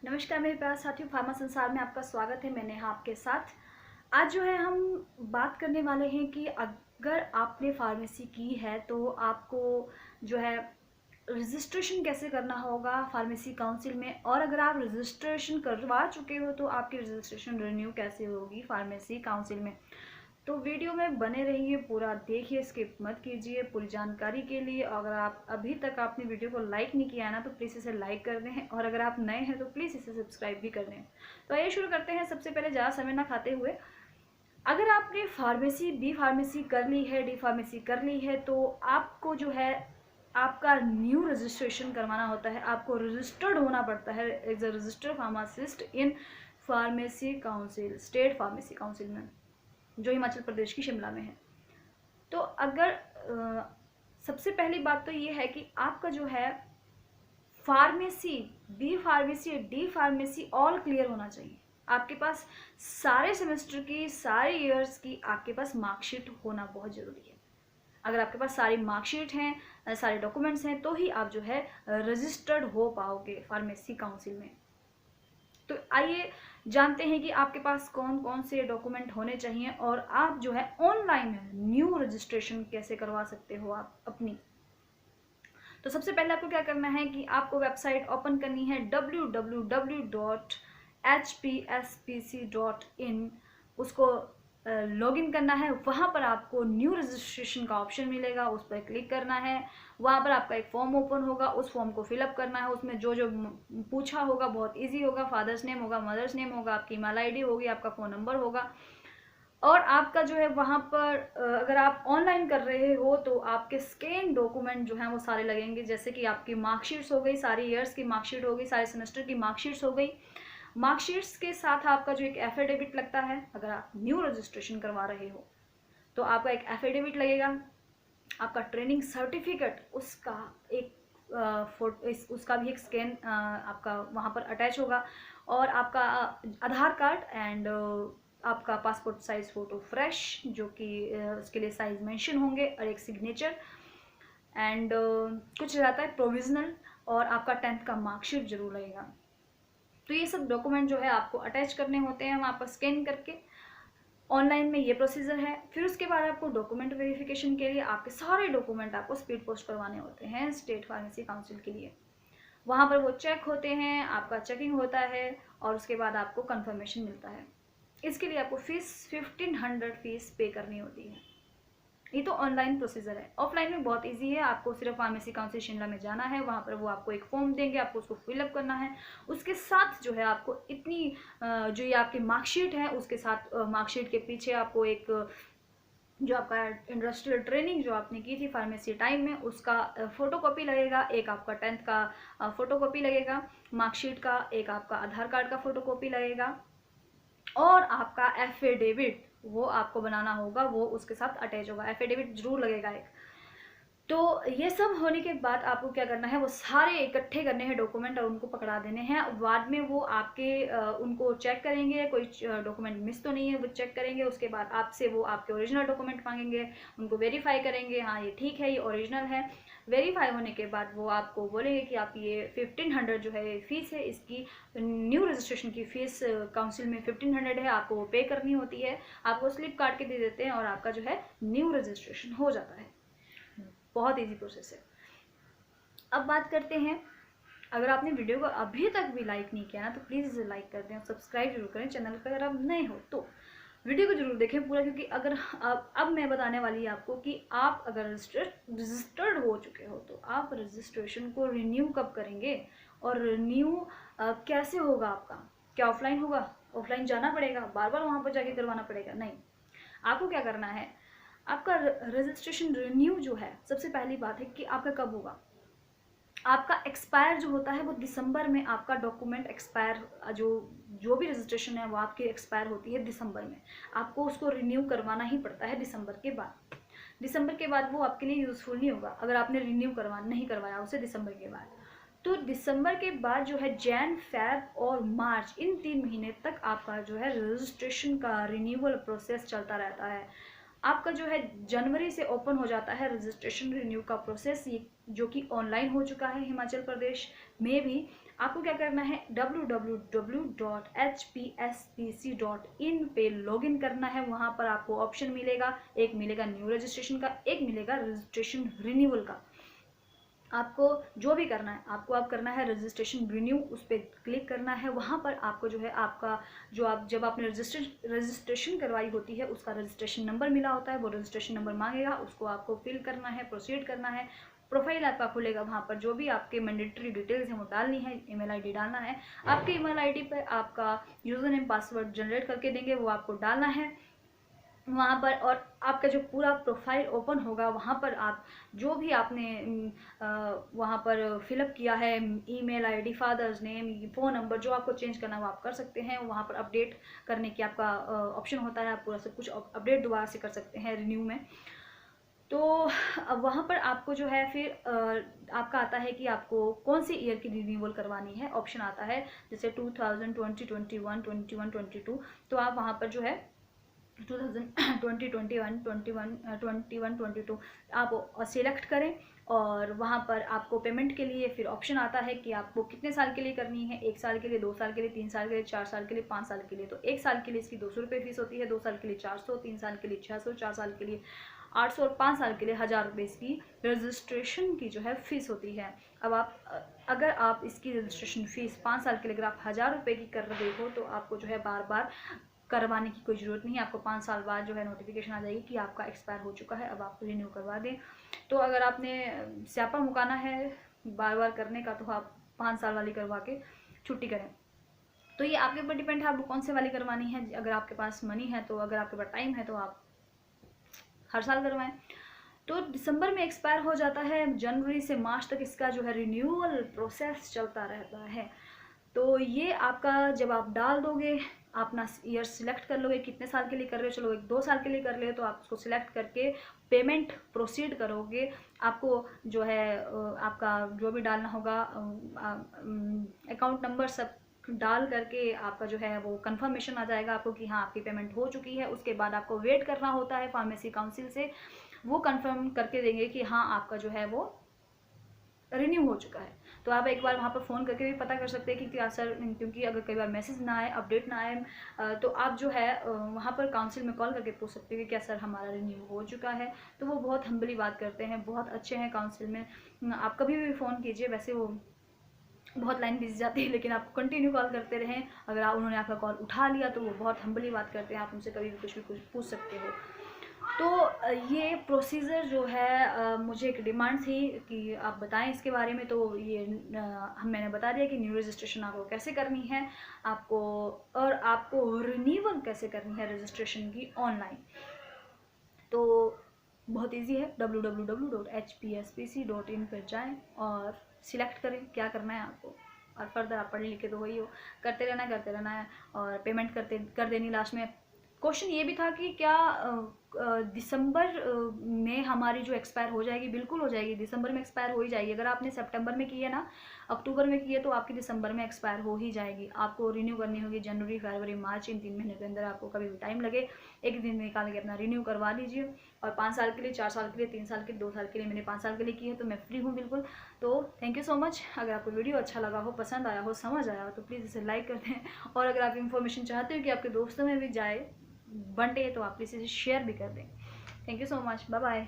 नमस्कार मेरे प्यारे साथियों, फार्मा संसार में आपका स्वागत है। मैं नेहा आपके साथ। आज जो है हम बात करने वाले हैं कि अगर आपने फार्मेसी की है तो आपको जो है रजिस्ट्रेशन कैसे करना होगा फार्मेसी काउंसिल में, और अगर आप रजिस्ट्रेशन करवा चुके हो तो आपकी रजिस्ट्रेशन रिन्यू कैसे होगी फार्मेसी काउंसिल में। तो वीडियो में बने रहिए, पूरा देखिए, स्किप मत कीजिए। पूरी जानकारी के लिए अगर आप अभी तक आपने वीडियो को लाइक नहीं किया है ना तो प्लीज़ इसे लाइक कर दें, और अगर आप नए हैं तो प्लीज़ इसे सब्सक्राइब भी कर दें। तो आइए शुरू करते हैं। सबसे पहले ज़्यादा समय ना खाते हुए, अगर आपने फार्मेसी बी फार्मेसी कर ली है, डी फार्मेसी कर ली है, तो आपको जो है आपका न्यू रजिस्ट्रेशन करवाना होता है। आपको रजिस्टर्ड होना पड़ता है as a registered pharmacist in pharmacy council, state pharmacy council में, जो हिमाचल प्रदेश की शिमला में है। तो अगर सबसे पहली बात तो ये है कि आपका जो है pharmacy B pharmacy D pharmacy all clear होना चाहिए। आपके पास सारे सेमेस्टर की, सारे ईयर्स की आपके पास मार्कशीट होना बहुत ज़रूरी है। अगर आपके पास सारी मार्कशीट हैं, सारे डॉक्यूमेंट्स हैं, तो ही आप जो है रजिस्टर्ड हो पाओगे फार्मेसी काउंसिल में। तो आइए जानते हैं कि आपके पास कौन कौन से डॉक्यूमेंट होने चाहिए और आप जो है ऑनलाइन न्यू रजिस्ट्रेशन कैसे करवा सकते हो आप अपनी। तो सबसे पहले आपको क्या करना है कि आपको वेबसाइट ओपन करनी है www.hpspc.in। उसको लॉगिन करना है। वहाँ पर आपको न्यू रजिस्ट्रेशन का ऑप्शन मिलेगा, उस पर क्लिक करना है। वहाँ पर आपका एक फॉर्म ओपन होगा, उस फॉर्म को फिलअप करना है। उसमें जो जो पूछा होगा बहुत इजी होगा। फादर्स नेम होगा, मदर्स नेम होगा, आपकी ईमेल आईडी होगी, आपका फ़ोन नंबर होगा। और आपका जो है वहाँ पर अगर आप ऑनलाइन कर रहे हो तो आपके स्कैन डॉक्यूमेंट जो हैं वो सारे लगेंगे, जैसे कि आपकी मार्कशीट्स हो गई, सारी ईयर्स की मार्कशीट हो गई, सारे सेमेस्टर की मार्कशीट्स हो गई। मार्कशीट्स के साथ आपका जो एक एफिडेविट लगता है, अगर आप न्यू रजिस्ट्रेशन करवा रहे हो तो आपका एक एफिडेविट लगेगा। आपका ट्रेनिंग सर्टिफिकेट, उसका एक फोटो, उसका भी एक स्कैन आपका वहाँ पर अटैच होगा। और आपका आधार कार्ड एंड आपका पासपोर्ट साइज फ़ोटो फ्रेश, जो कि उसके लिए साइज मेंशन होंगे, और एक सिग्नेचर एंड कुछ रहता है प्रोविजनल, और आपका 10th का मार्कशीट जरूर लगेगा। तो ये सब डॉक्यूमेंट जो है आपको अटैच करने होते हैं वहाँ पर स्कैन करके। ऑनलाइन में ये प्रोसीजर है। फिर उसके बाद आपको डॉक्यूमेंट वेरिफिकेशन के लिए आपके सारे डॉक्यूमेंट आपको स्पीड पोस्ट करवाने होते हैं स्टेट फार्मेसी काउंसिल के लिए। वहाँ पर वो चेक होते हैं, आपका चेकिंग होता है, और उसके बाद आपको कंफर्मेशन मिलता है। इसके लिए आपको फीस 1500 फीस पे करनी होती है। ये तो ऑनलाइन प्रोसीजर है। ऑफलाइन में बहुत इजी है। आपको सिर्फ फार्मेसी काउंसिल शिमला में जाना है, वहाँ पर वो आपको एक फॉर्म देंगे, आपको उसको फिलअप करना है। उसके साथ जो है आपको इतनी जो ये आपकी मार्कशीट है, उसके साथ मार्कशीट के पीछे आपको एक जो आपका इंडस्ट्रियल ट्रेनिंग जो आपने की थी फार्मेसी टाइम में, उसका फोटोकॉपी लगेगा। एक आपका 10th का फोटोकॉपी लगेगा मार्कशीट का, एक आपका आधार कार्ड का फोटोकॉपी लगेगा, और आपका एफिडेविट वो आपको बनाना होगा, वो उसके साथ अटैच होगा। एफिडेविट जरूर लगेगा एक। तो ये सब होने के बाद आपको क्या करना है, वो सारे इकट्ठे करने हैं डॉक्यूमेंट और उनको पकड़ा देने हैं। बाद में वो आपके उनको चेक करेंगे, कोई डॉक्यूमेंट मिस तो नहीं है, वो चेक करेंगे। उसके बाद आपसे वो आपके ओरिजिनल डॉक्यूमेंट मांगेंगे, उनको वेरीफाई करेंगे, हाँ ये ठीक है, ये ओरिजिनल है। वेरीफाई होने के बाद वो आपको बोलेंगे कि आप ये 1500 जो है फीस है इसकी, न्यू रजिस्ट्रेशन की फीस काउंसिल में 1500 है, आपको वो पे करनी होती है। आपको स्लिप काट के दे देते हैं और आपका जो है न्यू रजिस्ट्रेशन हो जाता है। बहुत इजी प्रोसेस है। अब बात करते हैं, अगर आपने वीडियो को अभी तक भी लाइक नहीं किया ना तो प्लीज़ इसे लाइक कर दें और सब्सक्राइब जरूर करें चैनल पर। अगर आप नए हो तो वीडियो को जरूर देखें पूरा, क्योंकि अगर अब मैं बताने वाली आपको कि आप अगर रजिस्टर्ड हो चुके हो तो आप रजिस्ट्रेशन को रिन्यू कब करेंगे, और रिन्यू कैसे होगा आपका। क्या ऑफलाइन होगा? ऑफलाइन जाना पड़ेगा, बार बार वहाँ पर जाके करवाना पड़ेगा? नहीं। आपको क्या करना है, आपका रजिस्ट्रेशन रिन्यू जो है, सबसे पहली बात है कि आपका कब होगा। आपका एक्सपायर जो होता है वो दिसंबर में, आपका डॉक्यूमेंट एक्सपायर, जो जो भी रजिस्ट्रेशन है वो आपकी एक्सपायर होती है दिसंबर में। आपको उसको रिन्यू करवाना ही पड़ता है दिसंबर के बाद। दिसंबर के बाद वो आपके लिए यूज़फुल नहीं होगा अगर आपने रिन्यू नहीं करवाया उसे दिसंबर के बाद। तो दिसंबर के बाद जो है जैन, फेब और मार्च, इन 3 महीने तक आपका जो है रजिस्ट्रेशन का रिन्यूअल प्रोसेस चलता रहता है। आपका जो है जनवरी से ओपन हो जाता है रजिस्ट्रेशन रिन्यू का प्रोसेस, ये जो कि ऑनलाइन हो चुका है हिमाचल प्रदेश में भी। आपको क्या करना है, www.hpspc.in पे लॉगिन करना है। वहाँ पर आपको ऑप्शन मिलेगा, एक मिलेगा न्यू रजिस्ट्रेशन का, एक मिलेगा रजिस्ट्रेशन रिन्यूअल का। आपको जो भी करना है, आपको अब करना है रजिस्ट्रेशन रिन्यू, उस पर क्लिक करना है। वहाँ पर आपको जो है आपका जो आप जब आपने रजिस्ट्रेशन करवाई होती है उसका रजिस्ट्रेशन नंबर मिला होता है, वो रजिस्ट्रेशन नंबर मांगेगा, उसको आपको फिल करना है, प्रोसीड करना है। प्रोफाइल आपका खुलेगा, वहाँ पर जो भी आपके मैंडेटरी डिटेल्स हैं वो डालनी है, ईमेल आईडी डालना है। आपके ईमेल आईडी पर आपका यूज़र नेम पासवर्ड जनरेट करके देंगे, वो आपको डालना है वहाँ पर। और आपका जो पूरा प्रोफाइल ओपन होगा, वहाँ पर आप जो भी आपने वहाँ पर फिलअप किया है, email ID, father's name, phone number, जो आपको चेंज करना है वो आप कर सकते हैं। वहाँ पर अपडेट करने की आपका ऑप्शन होता है, आप पूरा सब कुछ अपडेट दोबारा से कर सकते हैं रिन्यू में। तो अब वहाँ पर आपको जो है फिर आपका आता है कि आपको कौन सी ईयर की रिन्यूअल करवानी है, ऑप्शन आता है जैसे 2020, 21, 21, 22। तो आप वहाँ पर जो है 2020, 21, 22 आप सिलेक्ट करें। और वहाँ पर आपको पेमेंट के लिए फिर ऑप्शन आता है कि आपको कितने साल के लिए करनी है, 1 साल के लिए, 2 साल के लिए, 3 साल के लिए, 4 साल के लिए, 5 साल के लिए। तो 1 साल के लिए इसकी 200 रुपये फीस होती है, 2 साल के लिए 400, 3 साल के लिए 600, 4 साल के लिए 800 और 5 साल के लिए 1000 रुपये इसकी रजिस्ट्रेशन की जो है फ़ीस होती है। अब अगर आप इसकी रजिस्ट्रेशन फ़ीस 5 साल के लिए अगर आप 1000 रुपये की कर रहे हो तो आपको जो है बार बार करवाने की कोई ज़रूरत नहीं है। आपको 5 साल बाद जो है नोटिफिकेशन आ जाएगी कि आपका एक्सपायर हो चुका है, अब आप रिन्यू करवा दें। तो अगर आपने स्यापा मुकाना है बार बार करने का तो आप 5 साल वाली करवा के छुट्टी करें। तो ये आपके ऊपर डिपेंड है आपको कौन से वाली करवानी है। अगर आपके पास मनी है तो, अगर आपके पास टाइम है तो आप हर साल करवाएं। तो दिसंबर में एक्सपायर हो जाता है, जनवरी से मार्च तक इसका जो है रिन्यूअल प्रोसेस चलता रहता है। तो ये आपका जब आप डाल दोगे, अपना ईयर सिलेक्ट कर लोगे कितने साल के लिए कर रहे हो, चलो 2 साल के लिए कर रहे हो तो आप उसको सिलेक्ट करके पेमेंट प्रोसीड करोगे। आपको जो है आपका जो भी डालना होगा अकाउंट नंबर सब डाल करके आपका जो है वो कंफर्मेशन आ जाएगा आपको कि हाँ आपकी पेमेंट हो चुकी है। उसके बाद आपको वेट करना होता है फार्मेसी काउंसिल से, वो कंफर्म करके देंगे कि हाँ आपका जो है वो रिन्यू हो चुका है। तो आप एक बार वहाँ पर फ़ोन करके भी पता कर सकते हैं कि क्या सर, क्योंकि अगर कई बार मैसेज ना आए, अपडेट ना आए तो आप जो है वहाँ पर काउंसिल में कॉल करके पूछ सकते हैं कि क्या सर हमारा रिन्यू हो चुका है। तो वो बहुत हम्बली बात करते हैं, बहुत अच्छे हैं काउंसिल में। आप कभी भी फ़ोन कीजिए, वैसे वो बहुत लाइन बिजी जाती है लेकिन आप कंटिन्यू कॉल करते रहें। अगर उन्होंने आपका कॉल उठा लिया तो वो बहुत हम्बली बात करते हैं, आप उनसे कभी भी कुछ पूछ सकते हो। तो ये प्रोसीजर जो है मुझे एक डिमांड थी कि आप बताएं इसके बारे में। तो ये मैंने बता दिया कि न्यू रजिस्ट्रेशन आपको कैसे करनी है, आपको और आपको रिन्यूअल कैसे करनी है रजिस्ट्रेशन की ऑनलाइन। तो बहुत इजी है, www.hpspc.in पर जाएं और सिलेक्ट करें क्या करना है आपको। और फर्दर आप पढ़ लिखे तो वही हो, करते रहना है और पेमेंट कर देनी लास्ट में। क्वेश्चन ये भी था कि क्या दिसंबर में हमारी जो एक्सपायर हो जाएगी, बिल्कुल हो जाएगी, दिसंबर में एक्सपायर हो ही जाएगी। अगर आपने सितंबर में की है ना, अक्टूबर में की है तो आपकी दिसंबर में एक्सपायर हो ही जाएगी। आपको रिन्यू करनी होगी जनवरी, फरवरी, मार्च, इन 3 महीने के अंदर। आपको कभी भी टाइम लगे, एक दिन निकाल के अपना रिन्यू करवा लीजिए। और 5 साल के लिए, 4 साल के लिए, 3 साल के लिए, 2 साल के लिए, मैंने 5 साल के लिए की है तो मैं फ्री हूँ बिल्कुल। तो थैंक यू सो मच। अगर आपको वीडियो अच्छा लगा हो, पसंद आया हो, समझ आया हो तो प्लीज़ इसे लाइक कर दें। और अगर आप इन्फॉर्मेशन चाहते हो कि आपके दोस्तों में भी जाए बंटे तो आप प्लीज़ इसे शेयर भी कर दें। Thank you so much, bye bye.